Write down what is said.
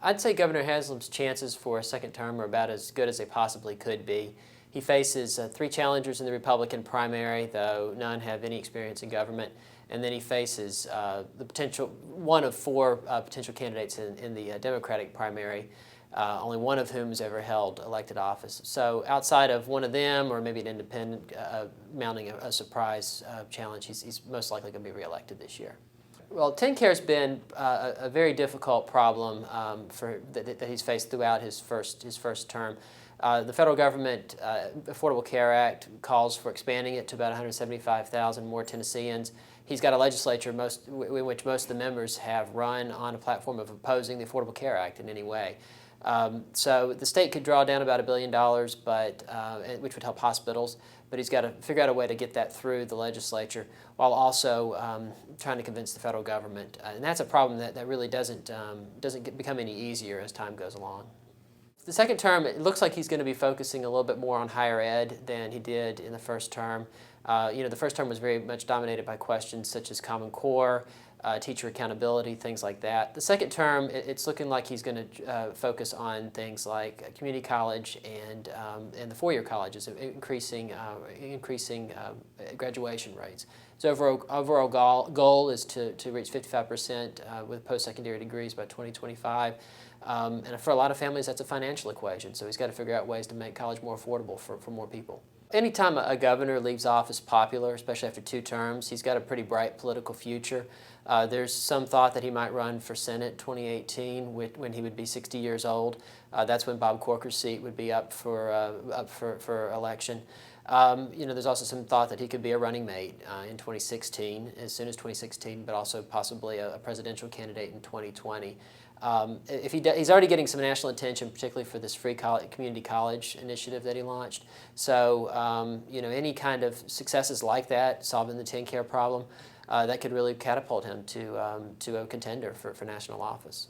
I'd say Governor Haslam's chances for a second term are about as good as they possibly could be. He faces 3 challengers in the Republican primary, though none have any experience in government. And then he faces one of 4 potential candidates in the Democratic primary, only one of whom has ever held elected office. So outside of one of them, or maybe an independent mounting a surprise challenge, he's most likely going to be reelected this year. Well, TennCare has been a very difficult problem that he's faced throughout his first term. The federal government Affordable Care Act calls for expanding it to about 175,000 more Tennesseans. He's got a legislature in which most of the members have run on a platform of opposing the Affordable Care Act in any way. So the state could draw down about $1 billion, which would help hospitals, but he's got to figure out a way to get that through the legislature while also trying to convince the federal government. And that's a problem that really doesn't become any easier as time goes along. The second term, it looks like he's going to be focusing a little bit more on higher ed than he did in the first term. The first term was very much dominated by questions such as Common Core, teacher accountability, things like that. The second term, it's looking like he's going to focus on things like community college and the four-year colleges, increasing graduation rates. His overall goal is to reach 55% with post-secondary degrees by 2025. And for a lot of families, that's a financial equation. So he's got to figure out ways to make college more affordable for more people. Anytime a governor leaves office popular, especially after 2 terms, he's got a pretty bright political future. There's some thought that he might run for Senate 2018 when he would be 60 years old. That's when Bob Corker's seat would be up for election. There's also some thought that he could be a running mate in 2016, as soon as 2016, but also possibly a presidential candidate in 2020. He's already getting some national attention, particularly for this free community college initiative that he launched. So, any kind of successes like that, solving the TennCare problem, that could really catapult him to a contender for national office.